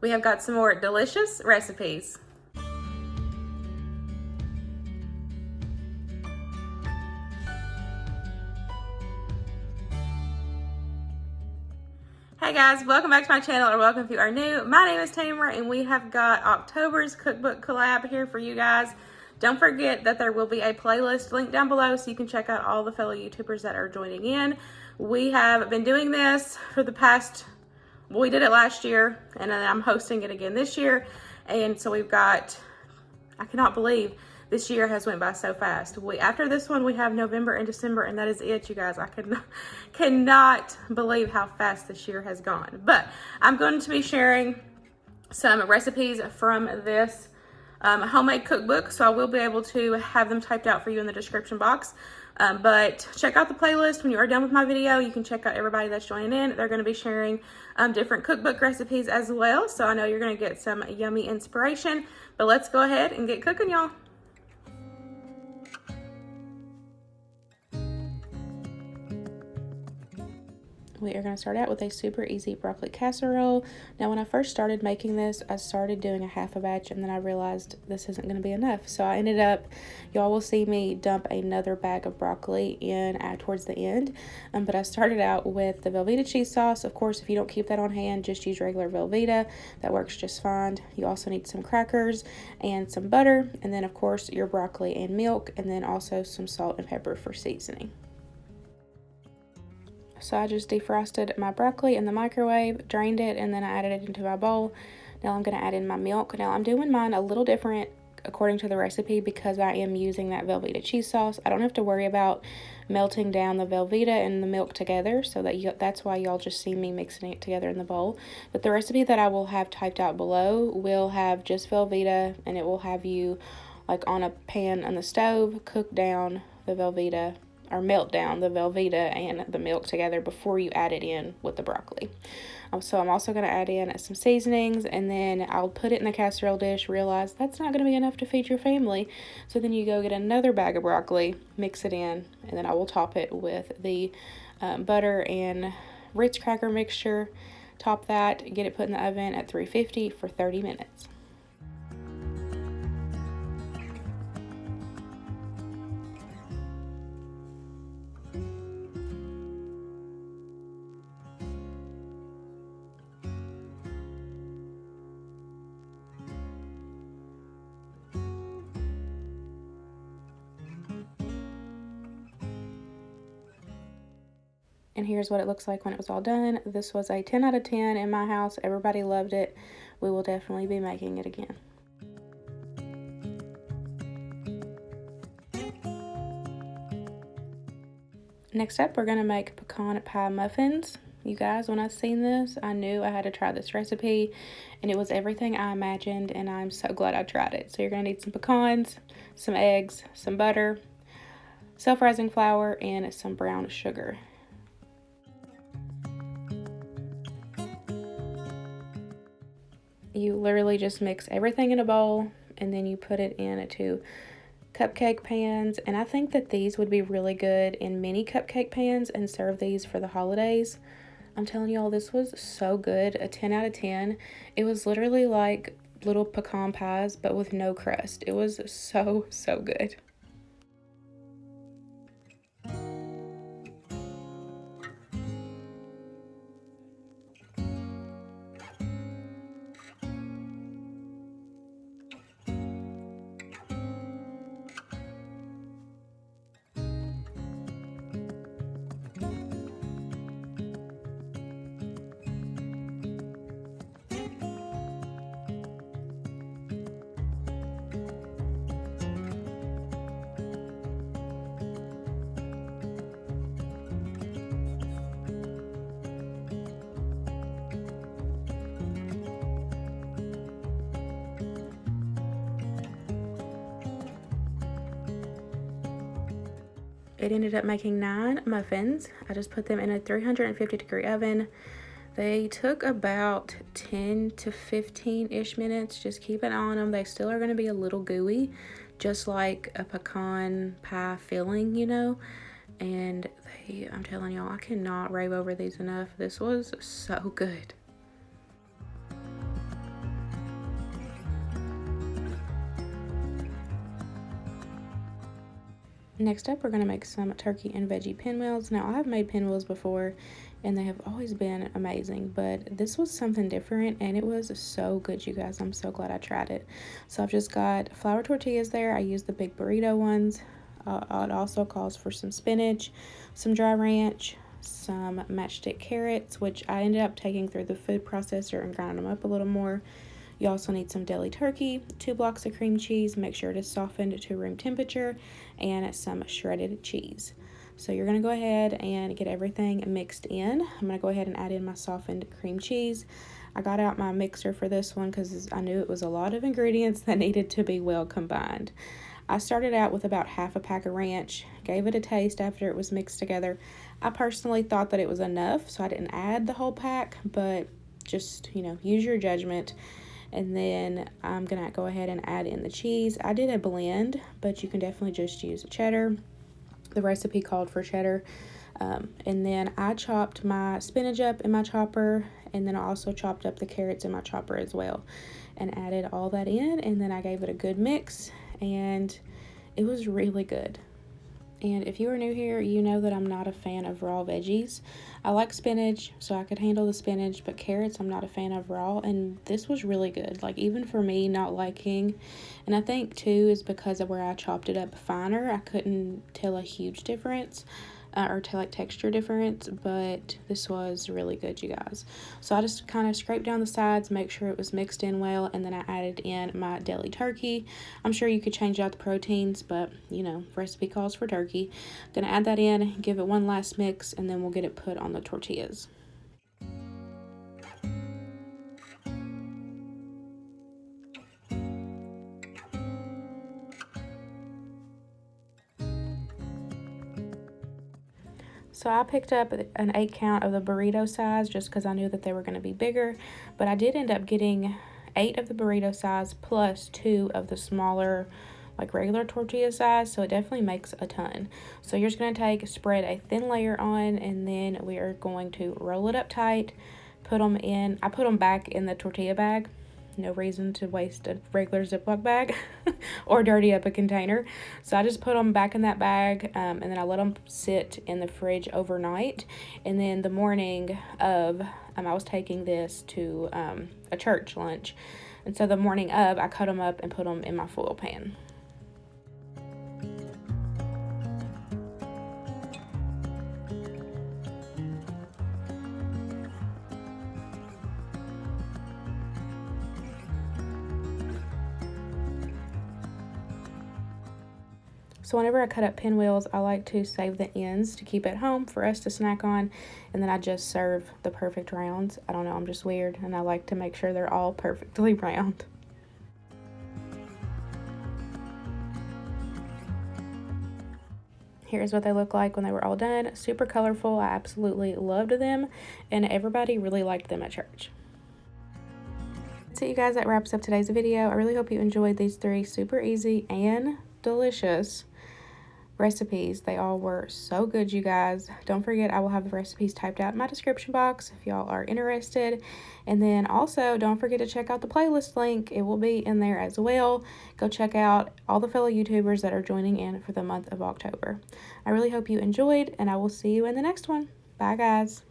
We have got some more delicious recipes. Hey guys, welcome back to my channel, or welcome if you are new. My name is Tamara, and we have got October's cookbook collab here for you guys. Don't forget that there will be a playlist linked down below so you can check out all the fellow YouTubers that are joining in. We have been doing this for the past, well, we did it last year, and then I'm hosting it again this year. And so we've got, I cannot believe this year has went by so fast. After this one, we have November and December, and that is it, you guys. I cannot believe how fast this year has gone. But I'm going to be sharing some recipes from this homemade cookbook, so I will be able to have them typed out for you in the description box. But check out the playlist when you are done with my video. You can check out everybody that's joining in. They're going to be sharing different cookbook recipes as well, so I know you're going to get some yummy inspiration. But let's go ahead and get cooking, y'all. We are going to start out with a super easy broccoli casserole. Now, when I first started making this, I started doing a half a batch, and then I realized this isn't going to be enough. So I ended up, y'all will see me dump another bag of broccoli in towards the end. But I started out with the Velveeta cheese sauce. Of course, if you don't keep that on hand, just use regular Velveeta. That works just fine. You also need some crackers and some butter, and then of course your broccoli and milk, and then also some salt and pepper for seasoning. So I just defrosted my broccoli in the microwave, drained it, and then I added it into my bowl. Now I'm going to add in my milk. Now I'm doing mine a little different according to the recipe because I am using that Velveeta cheese sauce. I don't have to worry about melting down the Velveeta and the milk together, so that's why y'all just see me mixing it together in the bowl. But the recipe that I will have typed out below will have just Velveeta, and it will have you like on a pan on the stove cook down the Velveeta, or melt down the Velveeta and the milk together before you add it in with the broccoli. So I'm also going to add in some seasonings, and then I'll put it in the casserole dish. Realize that's not going to be enough to feed your family, so then you go get another bag of broccoli, mix it in, and then I will top it with the butter and Ritz cracker mixture. Top that, get it put in the oven at 350 for 30 minutes. And here's what it looks like when it was all done. This was a 10 out of 10 in my house. Everybody loved it. We will definitely be making it again. Next up, we're going to make pecan pie muffins. You guys, when I seen this, I knew I had to try this recipe, and it was everything I imagined, and I'm so glad I tried it. So you're going to need some pecans, some eggs, some butter, self-rising flour, and some brown sugar. You literally just mix everything in a bowl, and then you put it into cupcake pans. And I think that these would be really good in mini cupcake pans, and serve these for the holidays. I'm telling y'all, this was so good. A 10 out of 10. It was literally like little pecan pies, but with no crust. It was so good. It ended up making 9 muffins. I just put them in a 350-degree oven. They took about 10 to 15-ish minutes. Just keep an eye on them. They still are going to be a little gooey, just like a pecan pie filling, you know. And I'm telling y'all, I cannot rave over these enough. This was so good. Next up, we're going to make some turkey and veggie pinwheels. Now, I have made pinwheels before, and they have always been amazing, but this was something different, and it was so good, you guys. I'm so glad I tried it. So I've just got flour tortillas there. I use the big burrito ones. It also calls for some spinach, some dry ranch, some matchstick carrots, which I ended up taking through the food processor and grinding them up a little more. You also need some deli turkey, 2 blocks of cream cheese, make sure it is softened to room temperature, and some shredded cheese. So you're going to go ahead and get everything mixed in. I'm going to go ahead and add in my softened cream cheese. I got out my mixer for this one because I knew it was a lot of ingredients that needed to be well combined. I started out with about half a pack of ranch, gave it a taste after it was mixed together. I personally thought that it was enough, so I didn't add the whole pack, but just, use your judgment. And then I'm going to go ahead and add in the cheese. I did a blend, but you can definitely just use cheddar. The recipe called for cheddar. And then I chopped my spinach up in my chopper, and then I also chopped up the carrots in my chopper as well, and added all that in, and then I gave it a good mix, and it was really good. And if you are new here, you know that I'm not a fan of raw veggies. I like spinach, so I could handle the spinach, but carrots I'm not a fan of raw, and this was really good. Like, even for me not liking, and I think too is because of where I chopped it up finer, I couldn't tell a huge difference. Or texture difference, but this was really good, you guys. So I just kind of scraped down the sides, make sure it was mixed in well, and then I added in my deli turkey. I'm sure you could change out the proteins, but recipe calls for turkey. Gonna add that in, give it one last mix, and then we'll get it put on the tortillas. So I picked up an 8 count of the burrito size just because I knew that they were going to be bigger. But I did end up getting 8 of the burrito size plus 2 of the smaller, like regular tortilla size. So it definitely makes a ton. So you're just going to spread a thin layer on, and then we are going to roll it up tight, put them in. I put them back in the tortilla bag. No reason to waste a regular Ziploc bag or dirty up a container. So I just put them back in that bag, and then I let them sit in the fridge overnight. And then the morning of, I was taking this to a church lunch. And so the morning of, I cut them up and put them in my foil pan. So whenever I cut up pinwheels, I like to save the ends to keep at home for us to snack on, and then I just serve the perfect rounds. I don't know, I'm just weird, and I like to make sure they're all perfectly round. Here's what they look like when they were all done. Super colorful. I absolutely loved them, and everybody really liked them at church. So you guys, that wraps up today's video. I really hope you enjoyed these 3 super easy and delicious recipes. They all were so good, you guys. Don't forget, I will have the recipes typed out in my description box if y'all are interested. And then also, don't forget to check out the playlist link. It will be in there as well. Go check out all the fellow YouTubers that are joining in for the month of October. I really hope you enjoyed, and I will see you in the next one. Bye, guys.